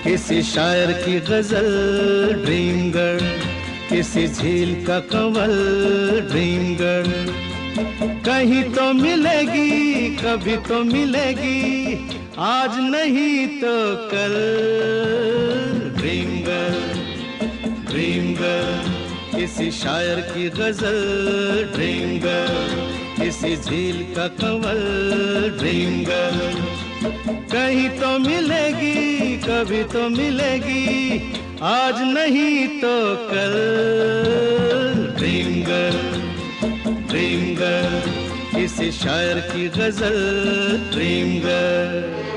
किसी शायर की गजल ड्रीम गर्ल, किसी झील का कंवल ड्रीम गर्ल। कहीं तो मिलेगी, कभी तो मिलेगी, आज नहीं तो कल। ड्रीम गर्ल, ड्रीम गर्ल, किसी शायर की गजल ड्रीम गर्ल, किसी झील का कंवल ड्रीम गर्ल। कहीं तो मिलेगी, कभी तो मिलेगी, आज नहीं तो कल। ड्रीम गर्ल, ड्रीम गर्ल, किसी शायर की गजल ड्रीम गर्ल।